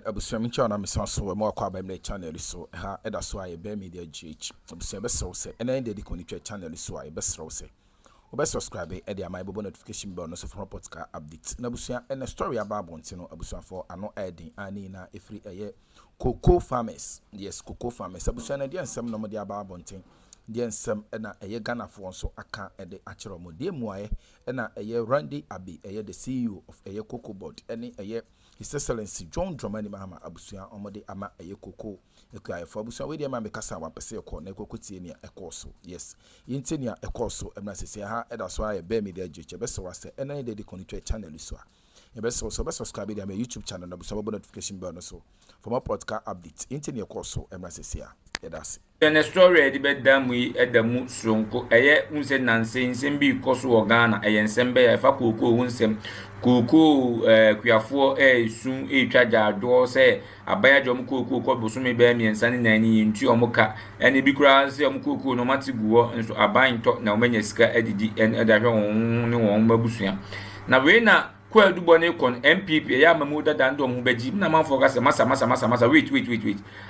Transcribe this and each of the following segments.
Alright, abusua mincha na misanso we mo kwa ba me channel so ha eda so aye be media GH. Abusua be so se ena ende di koni channel so aye be so se. Obe subscribe e dey my bobo notification bell no so for podcast update. Na abusua ena story about bonti no abusua for ano edin ani na efri eye cocoa farmers. Yes, cocoa farmers. Abusua na dia nsem no mo dia about bonti. Dia nsem ena eye Ghana for nso aka e de akere mo de mu aye ena eye Randy Abi eye the CEO of eye CocoBOD ene eye His Excellency John Dramani Mahama abusua omode ama eye cocoa ekua for abusua we dey ma bekasa wa pese ekọ na ekoko tie ne ekọ so. Yes, yinti ne ekọ so emna sese ha eda so aye be media jeche be so wase ena dey connect channel so a e be so be subscribe dey my YouTube channel na abusua bobo notification bell no so for more podcast updates yinti ne ekọ so emna sese a that's the story edi bedam yi edamu sonko eye unse nanse nsem bi koso o Ghana eye nsem be fa koko unsem koko kuafo sun twaja ado se abaya jom koko ko bosume be miensa ne nani ntu omuka ene bi kura se omkoko no matiguo nso aban to na omanya sika edidi en edahwe ne won mabusua na we na kwa dubo ne kon MPP ya mamu dada ndo mu beji na manfo ga se masa wait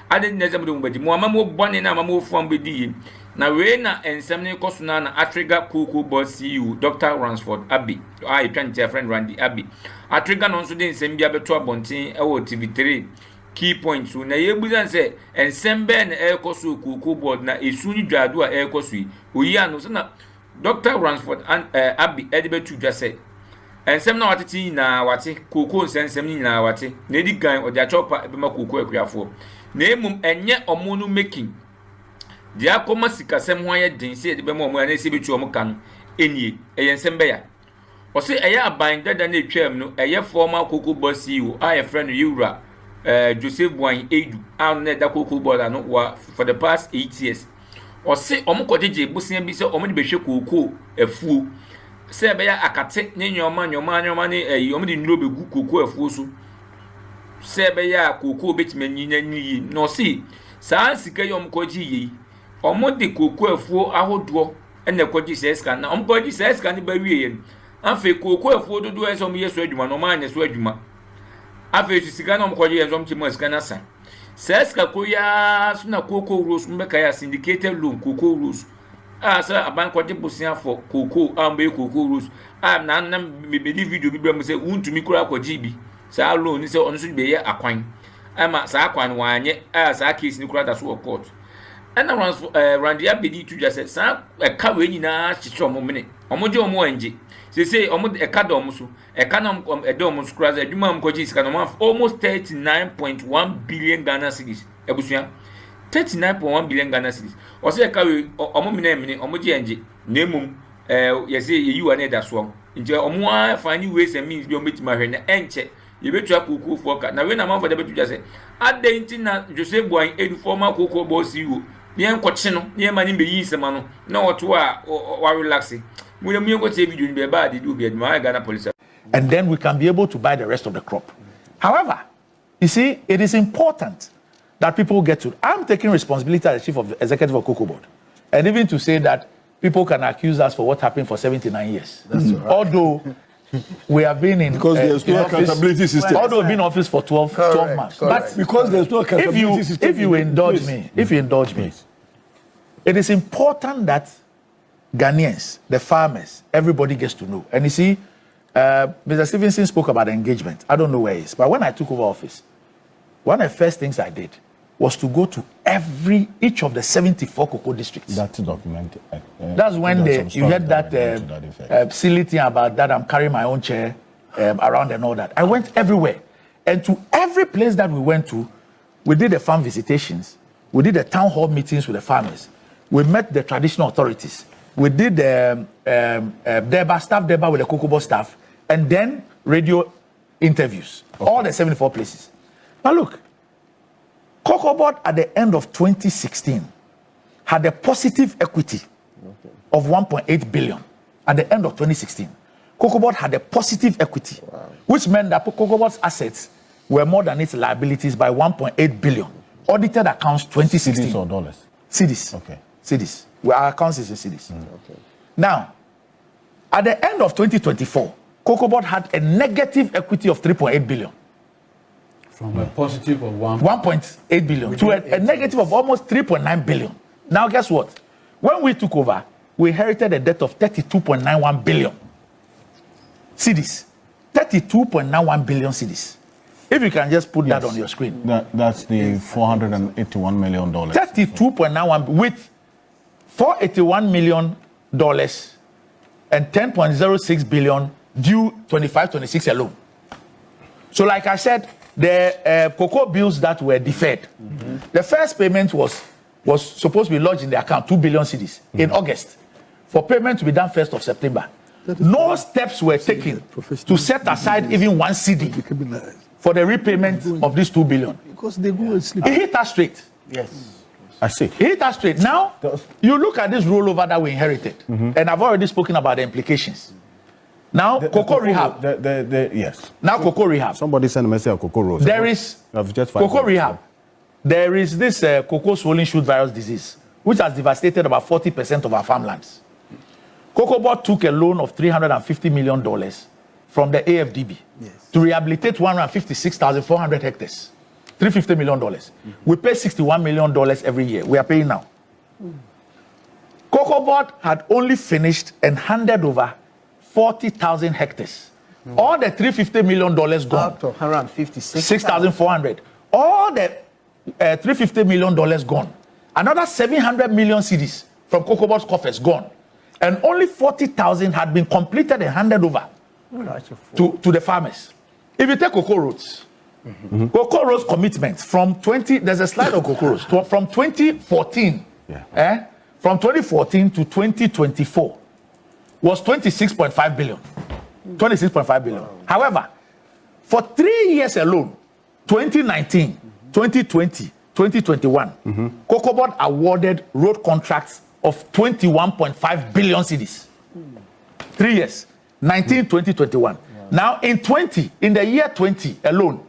ade ne zem do mu beji mu amamu bone na amamu fo ambedi na we na ensem ne kosuna na Akroma CocoBOD CEO Dr. Ransford Abi I try friend Randy Abi Akroma no nso de ensem bia beto abonten e wo TV3 key points na yebuza se ensem be na ekoso CocoBOD na esuni dwado a ekoso oyi anu so na Dr. Ransford Abi edibetu dwa se ensem na wateti na wate koko nsensem ni na wate na edi gan odi achopa ebe ma koko akuafo na emum enye omunu making dia koma sikasem ho aye den se edi be ma omu na ese betu omu kan enie eye nsem be ya o se eye aban dada na etwam no eye former CocoBOD CEO aye friend Yura Joseph Buan Edu an na da CocoBOD no wa for the past 8 years o se omu kojeje busia bi se omu de behwe koko afuo se be ya akate ne nyoma ne omo de nuro begu koko afuo so se be ya koko betime nyinya nyi no si saa sika yom koji yi omo de koko afuo ahodo ene koji seska na omo koji seska ne ba wiye afi koko afuo dodo enso mo yeso adwuma no ma anya so adwuma afi sika na omo koji enso mo timo sika na sa seska koya so na koko rose mbeka ya syndicated loan koko rose asa aban kwaje bosia for koko ambe koko rose na me video bi bra mo se untumi kura kwaje bi sa loan ni se onso be ye akwan ama sa akwan wanye sa case ni kura da so court ana Randy Abedi tu just sa ka we nyina chicho mo mene omoje omo anje se omo ka da omo so ka na da omo so kura za adwuma mo kwaje sika no almost 39.1 billion Ghana cedis ebusua 39.1 billion Ghana cedis. O se ka we omo mine omo je anje na emum ye se ye yiwa na da so nje omo afani we se means bi o metima hwe na enche ye betu akoko foka na we na manfo da betu jase adenti na Joseph Buan Edu former CocoBOD CEO ye nkoche no ye mani be yi sema no na oto a wa relax mu ye go te video ni be ba de do be ma Ghana police, and then we can be able to buy the rest of the crop. However, you see, it is important that people get to. I'm taking responsibility as the chief of executive of CocoBOD, and even to say that people can accuse us for what happened for 79 years. That's right. Although we have been in because there's no accountability system. Although we've been in office for 12 months, but because there's no accountability system. If you indulge me, it is important that Ghanaians, the farmers, everybody gets to know. And you see, Mr. Stevenson spoke about engagement. I don't know where he is, but when I took over office, one of the first things I did was to go to each of the 74 cocoa districts. That's documented. That's when you heard that silly thing about that I'm carrying my own chair around and all that. I went everywhere. And to every place that we went to, we did the farm visitations. We did the town hall meetings with the farmers. We met the traditional authorities. We did the staff deba with the CocoBOD staff. And then radio interviews. Okay. All the 74 places. Now look, CocoBOD at the end of 2016 had a positive equity of 1.8 billion. At the end of 2016, CocoBOD had a positive equity, which meant that CocoBOD's assets were more than its liabilities by 1.8 billion. Audited accounts 2016. Cedis or dollars? Cedis. Okay. Cedis. Well, our accounts is in cedis. Okay. Now, at the end of 2024, CocoBOD had a negative equity of 3.8 billion. From a positive of 1.8 billion to a negative of almost 3.9 billion. Now, guess what? When we took over, we inherited a debt of 32.91 billion cedis. 32.91 billion cedis. If you can just put that on your screen. That's the $481 million. 32.91 with $481 million and 10.06 billion due 25-26 alone. So, like I said, the cocoa bills that were deferred. The first payment was supposed to be lodged in the account, 2 billion cedis in August, for payment to be done 1st of September. No steps were taken to set aside even 1 CD for the repayment of these 2 billion. Because they go and sleep. It hit us straight. Yes. I see. It hit us straight. Now, you look at this rollover that we inherited, and I've already spoken about the implications. Now, cocoa rehab. Yes. Now, cocoa rehab. Somebody sent a message of cocoa rose. There is cocoa rehab. There is this cocoa swollen shoot virus disease, which has devastated about 40% of our farmlands. CocoBOD took a loan of $350 million from the AFDB to rehabilitate 156,400 hectares. $350 million. We pay $61 million every year. We are paying now. CocoBOD had only finished and handed over 40,000 hectares. All the $350 million gone. Up to 156. 6,400. All the $350 million gone. Another 700 million cedis from CocoBOD's coffers gone. And only 40,000 had been completed and handed over to the farmers. If you take cocoa roads, cocoa roads commitments from there's a slide of cocoa roads, from 2014, from 2014 to 2024 was 26.5 billion. 26.5 billion. However, for 3 years alone, 2019, 2020, 2021, CocoBOD awarded road contracts of 21.5 billion cedis. 3 years, 19, 20, 21. Now, in the year 20 alone,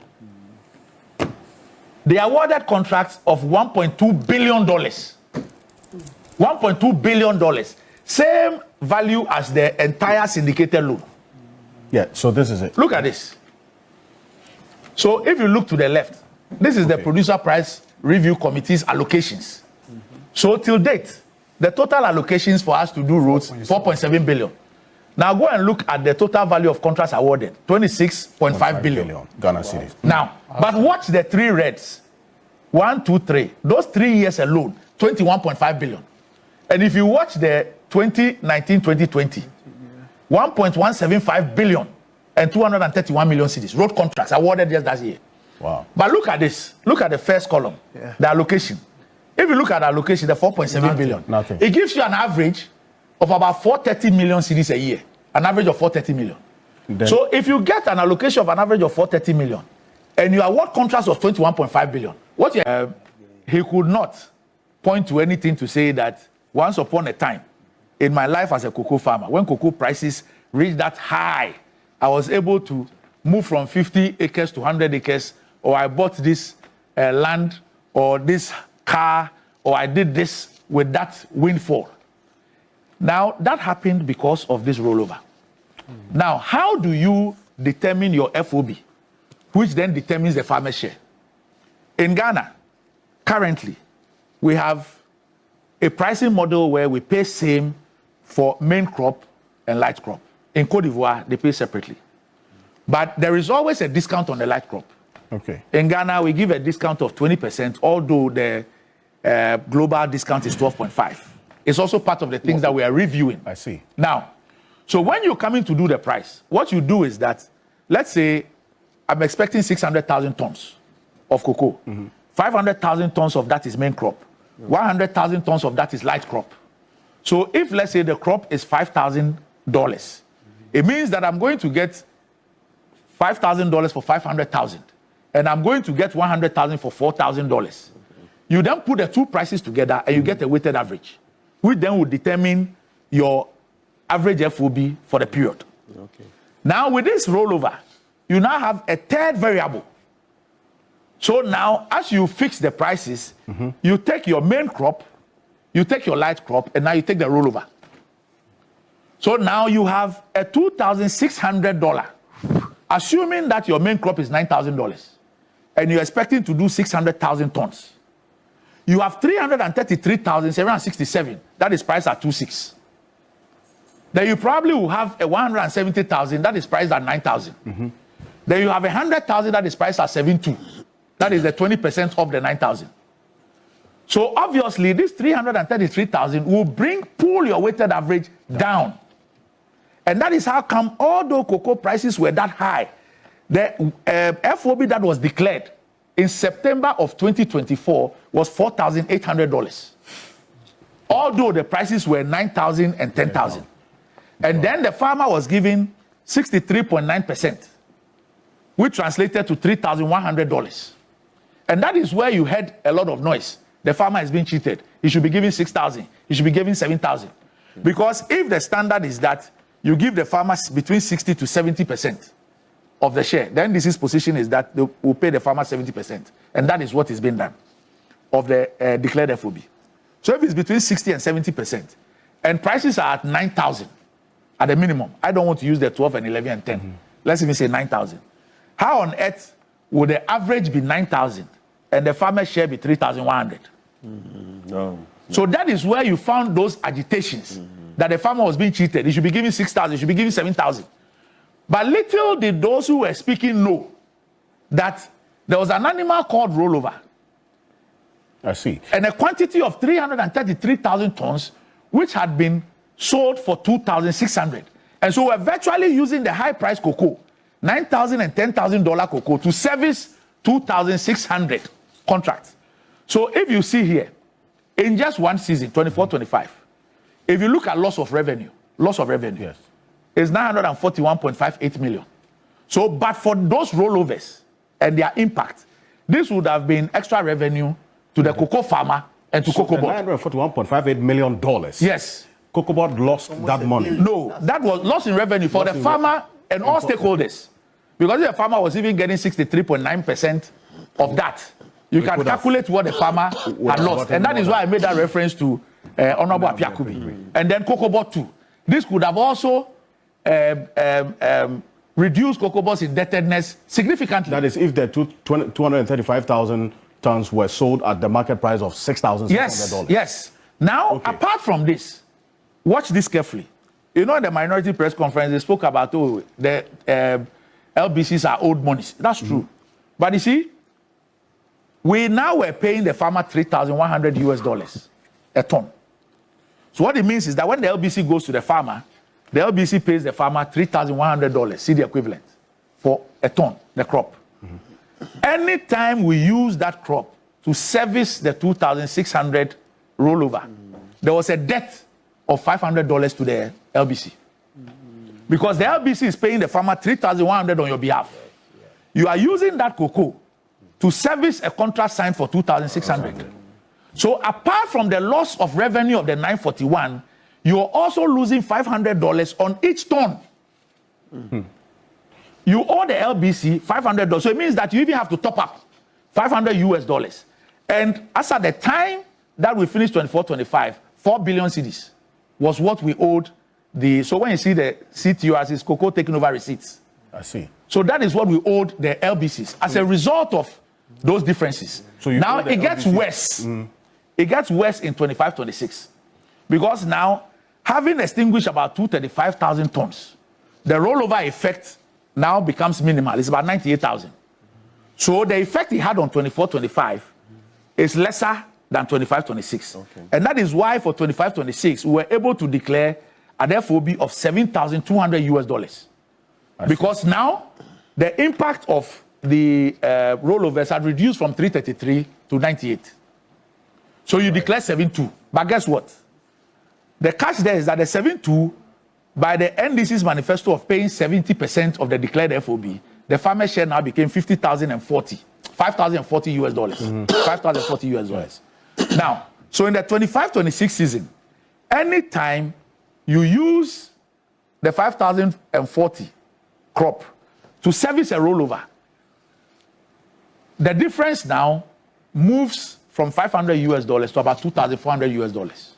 they awarded contracts of $1.2 billion. $1.2 billion. Same value as the entire syndicated loan. Yeah, so this is it. Look at this. So if you look to the left, this is the Producer Price Review Committee's allocations. So till date, the total allocations for us to do roads, 4.7 billion. Now go and look at the total value of contracts awarded, 26.5 billion. Ghana cedis. Now, but watch the 3 reds. 1, 2, 3. Those 3 years alone, 21.5 billion. And if you watch the 2019-2020, 1.175 billion and 231 million cedis road contracts awarded just that year. Wow. But look at this. Look at the first column, the allocation. If you look at the allocation, the 4.7 billion, nothing. It gives you an average of about 430 million cedis a year. An average of 430 million. Then, so if you get an allocation of an average of 430 million and you award contracts of 21.5 billion, what he could not point to anything to say that once upon a time in my life as a cocoa farmer, when cocoa prices reached that high, I was able to move from 50 acres to 100 acres, or I bought this land or this car, or I did this with that windfall. Now, that happened because of this rollover. Now, how do you determine your FOB, which then determines the farmer's share? In Ghana, currently, we have a pricing model where we pay same for main crop and light crop. In Cote d'Ivoire, they pay separately. But there is always a discount on the light crop. Okay. In Ghana, we give a discount of 20%, although the global discount is 12.5%. It's also part of the things that we are reviewing. I see. Now, so when you're coming to do the price, what you do is that, let's say, I'm expecting 600,000 tons of cocoa. 500,000 tons of that is main crop. 100,000 tons of that is light crop. So if, let's say, the crop is $5,000, it means that I'm going to get $5,000 for 500,000, and I'm going to get 100,000 for $4,000. You then put the two prices together, and you get a weighted average, which then will determine your average FOB for the period. Okay. Now, with this rollover, you now have a third variable. So now, as you fix the prices, you take your main crop, you take your light crop, and now you take the rollover. So now you have a $2,600, assuming that your main crop is $9,000. and you're expecting to do 600,000 tons. You have 333,767. That is priced at 26. Then you probably will have a 170,000 that is priced at 9,000. Then you have 100,000 that is priced at 72. That is the 20% of the 9,000. So obviously, this 333,000 will pull your weighted average down. And that is how come, although cocoa prices were that high, the FOB that was declared in September of 2024 was $4,800. Although the prices were 9,000 and 10,000. And then the farmer was given 63.9%, which translated to $3,100. And that is where you heard a lot of noise. The farmer is being cheated. He should be given 6,000. He should be given 7,000. Because if the standard is that you give the farmers between 60 to 70% of the share, then this position is that they will pay the farmer 70%. And that is what is being done of the declared FOB. So if it's between 60 and 70%, and prices are at 9,000 at the minimum, I don't want to use the 12 and 11 and 10. Let's even say 9,000. How on earth would the average be 9,000 and the farmer's share be 3,100? No. So that is where you found those agitations that the farmer was being cheated. He should be given 6,000, he should be given 7,000. But little did those who were speaking know that there was an animal called rollover. I see. And a quantity of 333,000 tons, which had been sold for 2,600. And so we're virtually using the high price cocoa, $9,000 and $10,000 cocoa, to service 2,600 contracts. So if you see here, in just one season, 24-25, if you look at loss of revenue, Yes. is 941.58 million. So, but for those rollovers and their impact, this would have been extra revenue to the cocoa farmer and to CocoBOD. $941.58 million. Yes. CocoBOD lost that money. No, that was loss in revenue for the farmer and all stakeholders. Because the farmer was even getting 63.9% of that. You can calculate what the farmer had lost. And that is why I made that reference to Honorable Apiakubi. And then CocoBOD too. This could have also reduced CocoBOD's indebtedness significantly. That is, if the 235,000 tons were sold at the market price of $6,600. Yes, yes. Now, apart from this, watch this carefully. You know, in the minority press conference, they spoke about, the LBCs are old monies. That's true. But you see, we now were paying the farmer $3,100 a ton. So what it means is that when the LBC goes to the farmer, the LBC pays the farmer $3,100, see the equivalent, for a ton, the crop. Anytime we use that crop to service the 2,600 rollover, there was a debt of $500 to the LBC. Because the LBC is paying the farmer $3,100 on your behalf. You are using that cocoa to service a contract signed for 2,600. So apart from the loss of revenue of the 941, you are also losing $500 on each ton. You owe the LBC $500. So it means that you even have to top up $500. And as at the time that we finished 24-25, 4 billion cedis was what we owed the. So when you see the CTO as cocoa taking over receipts. I see. So that is what we owed the LBCs as a result of those differences. So now it gets worse. It gets worse in 25-26. Because now, having extinguished about 235,000 tons, the rollover effect now becomes minimal. It's about 98,000. So the effect it had on 24-25 is lesser than 25-26. And that is why for 25-26, we were able to declare an FOB of $7,200. Because now, the impact of the rollovers had reduced from 333 to 98. So you declare 7.2. But guess what? The catch there is that the 7.2, by the NDC's manifesto of paying 70% of the declared FOB, the farmer share now became $5,040 US. $5,040 US. Now, so in the 25-26 season, anytime you use the 5,040 crop to service a rollover, the difference now moves from $500 US to about $2,400 US.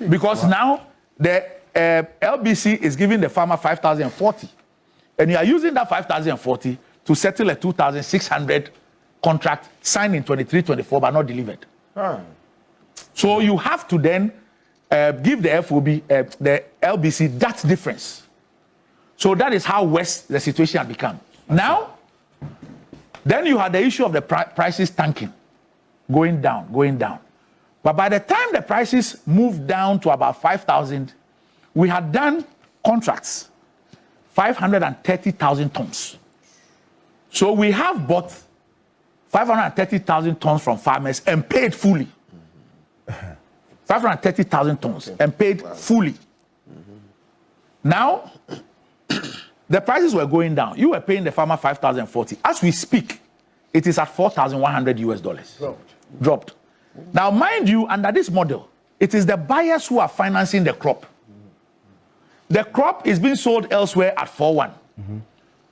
Because now the LBC is giving the farmer 5,040, and you are using that 5,040 to settle a 2,600 contract signed in 23-24 but not delivered. So you have to then give the FOB, the LBC, that difference. So that is how worse the situation had become. Now, then you had the issue of the prices tanking, going down. But by the time the prices moved down to about 5,000, we had done contracts, 530,000 tons. So we have bought 530,000 tons from farmers and paid fully. 530,000 tons and paid fully. Now, the prices were going down. You were paying the farmer 5,040. As we speak, it is at 4,100 US dollars. Dropped. Now, mind you, under this model, it is the buyers who are financing the crop. The crop is being sold elsewhere at 4,1.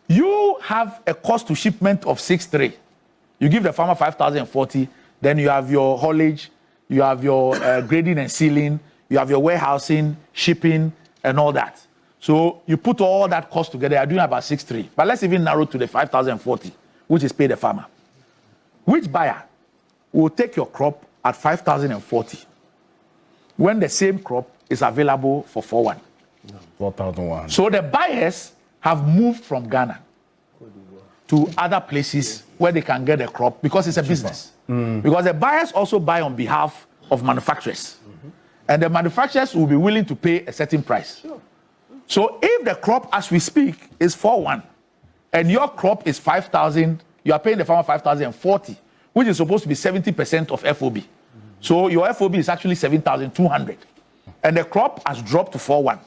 You have a cost to shipment of 6,3. You give the farmer 5,040, then you have your haulage, you have your grading and sealing, you have your warehousing, shipping, and all that. So you put all that cost together, you're doing about 6,3. But let's even narrow to the 5,040, which is pay the farmer. Which buyer will take your crop at 5,040 when the same crop is available for 4,1? 4,100. So the buyers have moved from Ghana to other places where they can get the crop because it's a business. Because the buyers also buy on behalf of manufacturers. And the manufacturers will be willing to pay a certain price. So if the crop, as we speak, is 4,1, and your crop is 5,000, you are paying the farmer 5,040, which is supposed to be 70% of FOB. So your FOB is actually 7,200. And the crop has dropped to 4,1.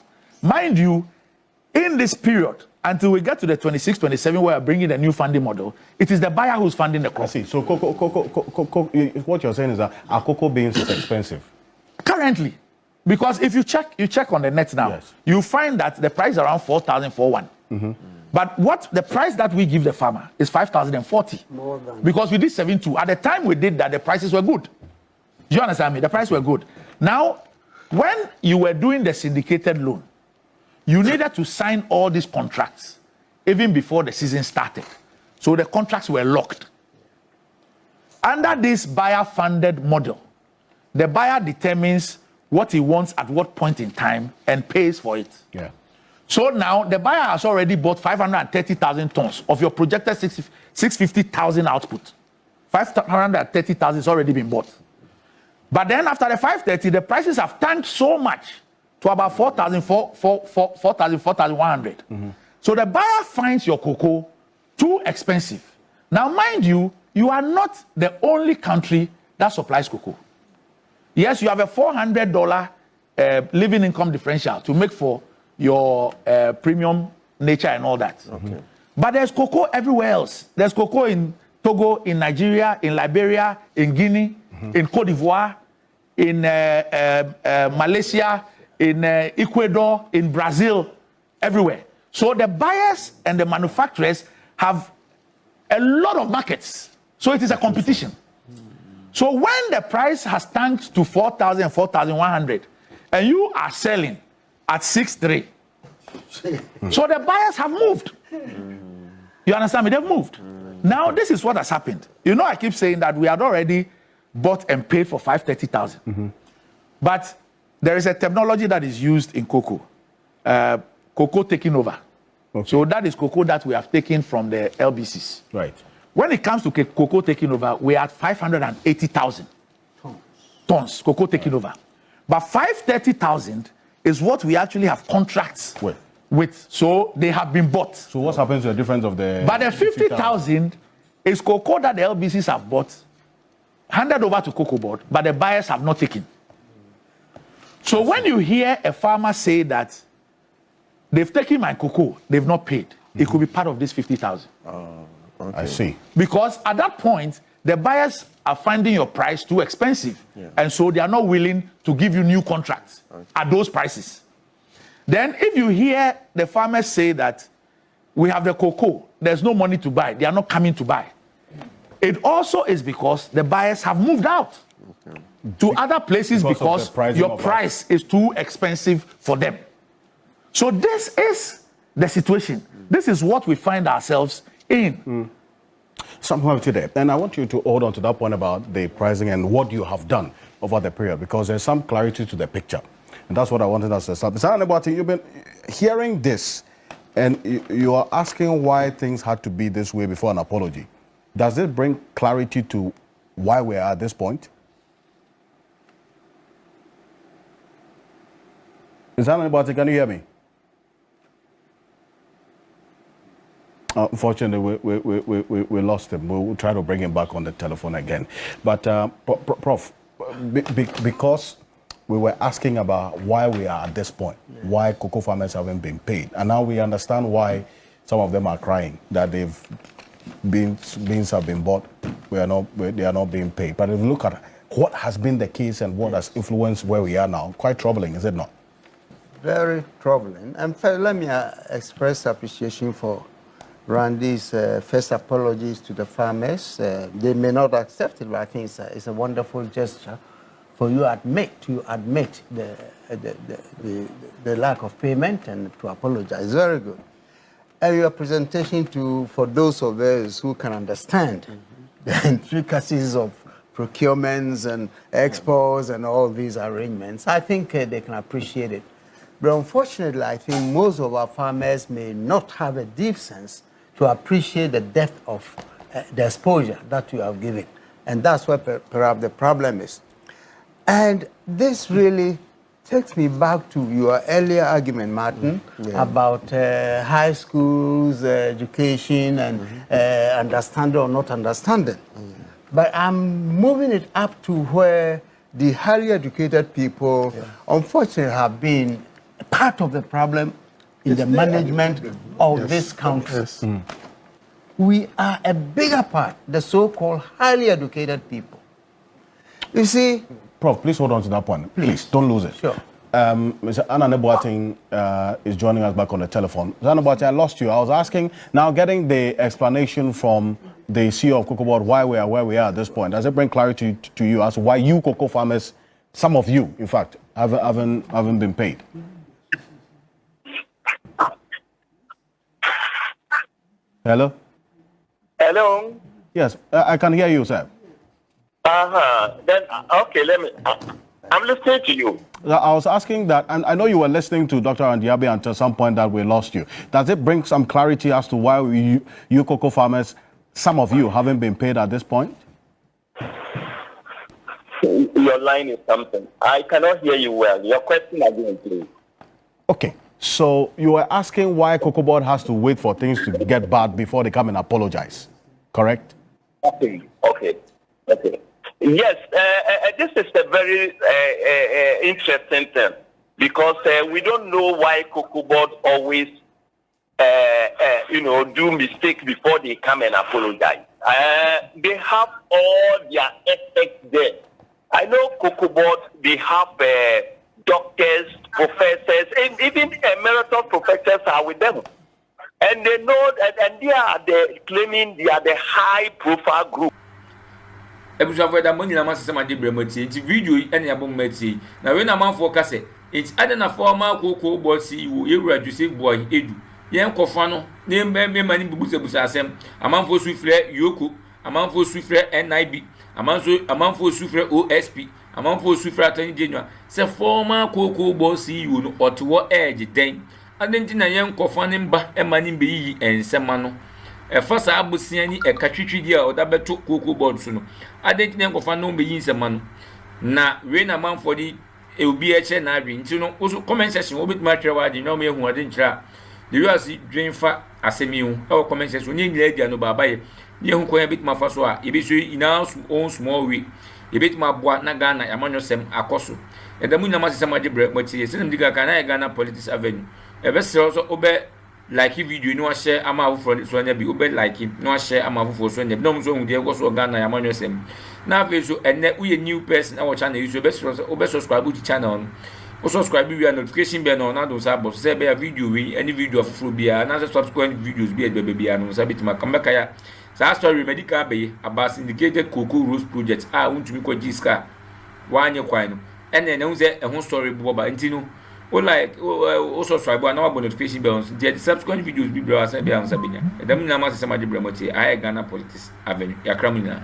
Mind you, in this period, until we get to the 26, 27, where we're bringing the new funding model, it is the buyer who's funding the crop. I see. So what you're saying is that our cocoa beans is expensive. Currently. Because if you check on the net now, yes, you find that the price is around 4,041. But what the price that we give the farmer is 5,040. More than. Because we did 7.2. At the time we did that, the prices were good. Do you understand me? The prices were good. Now, when you were doing the syndicated loan, you needed to sign all these contracts even before the season started. So the contracts were locked. Under this buyer-funded model, the buyer determines what he wants at what point in time and pays for it. Yeah. So now the buyer has already bought 530,000 tons of your projected 650,000 output. 530,000 has already been bought. But then after the 530, the prices have tanked so much to about 4,100. So the buyer finds your cocoa too expensive. Now, mind you, you are not the only country that supplies cocoa. Yes, you have a $400 living income differential to make for your premium nature and all that. But there's cocoa everywhere else. There's cocoa in Togo, in Nigeria, in Liberia, in Guinea, in Cote d'Ivoire, in Malaysia, in Ecuador, in Brazil, everywhere. So the buyers and the manufacturers have a lot of markets. So it is a competition. So when the price has tanked to 4,000, 4,100, and you are selling at 6,3, so the buyers have moved. You understand me? They've moved. Now this is what has happened. You know, I keep saying that we had already bought and paid for 530,000. But there is a technology that is used in cocoa, cocoa taking over. So that is cocoa that we have taken from the LBCs. Right. When it comes to cocoa taking over, we are at 580,000 tons cocoa taking over. But 530,000 is what we actually have contracts with. So they have been bought. So what happens to the difference of the... But the 50,000 is cocoa that the LBCs have bought, handed over to CocoBOD, but the buyers have not taken. So when you hear a farmer say that they've taken my cocoa, they've not paid, it could be part of this 50,000. Okay. I see. Because at that point, the buyers are finding your price too expensive. And so they are not willing to give you new contracts at those prices. Then if you hear the farmers say that we have the cocoa, there's no money to buy, they are not coming to buy. It also is because the buyers have moved out to other places because your price is too expensive for them. So this is the situation. This is what we find ourselves in. Somehow today. And I want you to hold on to that point about the pricing and what you have done over the period, because there's some clarity to the picture. And that's what I wanted us to start. You've been hearing this, and you are asking why things had to be this way before an apology. Does it bring clarity to why we are at this point? Can you hear me? Unfortunately, we lost him. We'll try to bring him back on the telephone again. But, Prof, because we were asking about why we are at this point, why cocoa farmers haven't been paid. And now we understand why some of them are crying, that beans have been bought, they are not being paid. But if you look at what has been the case and what has influenced where we are now, quite troubling, is it not? Very troubling. And let me express appreciation for Randy's first apologies to the farmers. They may not accept it, but I think it's a wonderful gesture for you to admit the lack of payment and to apologize. Very good. And your presentation for those of us who can understand the intricacies of procurements and exports and all these arrangements, I think they can appreciate it. But unfortunately, I think most of our farmers may not have a deep sense to appreciate the depth of the exposure that you have given. And that's where perhaps the problem is. And this really takes me back to your earlier argument, Martin, about high schools, education, and understanding or not understanding. But I'm moving it up to where the highly educated people, unfortunately, have been part of the problem in the management of this country. We are a bigger part, the so-called highly educated people. You see... Prof, please hold on to that point. Please, don't lose it. Sure. Mr. Anna Boateng is joining us back on the telephone. Mr. Anna Boateng, I lost you. I was asking, now getting the explanation from the CEO of CocoBOD why we are where we are at this point. Does it bring clarity to you as to why you cocoa farmers, some of you, in fact, haven't been paid? Hello? Hello? Yes, I can hear you, sir. Then, okay, I'm listening to you. I was asking that, and I know you were listening to Dr. Andiabe until some point that we lost you. Does it bring some clarity as to why you cocoa farmers, some of you, haven't been paid at this point? Your line is something. I cannot hear you well. Your question again, please. Okay. So you were asking why CocoBOD has to wait for things to get bad before they come and apologize, correct? Okay. Yes, this is a very interesting thing because we don't know why CocoBOD always, do mistakes before they come and apologize. They have all their ethics there. I know CocoBOD, they have doctors, professors, and even emeritus professors are with them. And they know that, and they are claiming they are the high-profile group. Ebushafo da money na masese ma de bremati nti video ene yabom mati na we na manfo kase it ade na former CocoBOD CEO Ewura Joseph Boy Edu yen kofa no ne me mani bubusa asem amanfo sufre Yoko amanfo sufre NIB amanfo sufre OSP amanfo sufre Attorney General se former CocoBOD CEO no otowo edge den adenti na yen kofa ne mba e mani be yi ensema no efasa abusia ni ekatwitwidi a odabeto CocoBOD so no adenti na kofa no be yi nsema no na we na manfo di obi eche na adwen nti no comment section obitima twere wa adwen no me hu ade nkyira the US dwenfa asemihu e comment section ni nyira dia no baba ye ni hu konya bitima fa so a ebeso ina on small way ebetima boa na Ghana yamanyosem akoso edamu nyama sesema de bre mati se ndiga kana Ghana Politics Avenue ebesero so obe like video no share ama afufo so nya bi obe like no share ama afufo so nya bi no so hu de go so Ghana yamanyosem na feso enne uye new person na channel use ebesero so obe subscribe to channel no subscribe we notification bell no na do say boss say be video we any video afufo bia na subscribe videos bia bia no say bitima kambeka ya sa story medical be about syndicated cocoa rose project untumi ko jiska wanye kwan no ene ne hu say ehun story boba ntino like also subscribe and our notification bells. The subsequent videos be browser be answer binya. The minimum system of the Bremoti, I Ghana Politics Avenue, Akroma.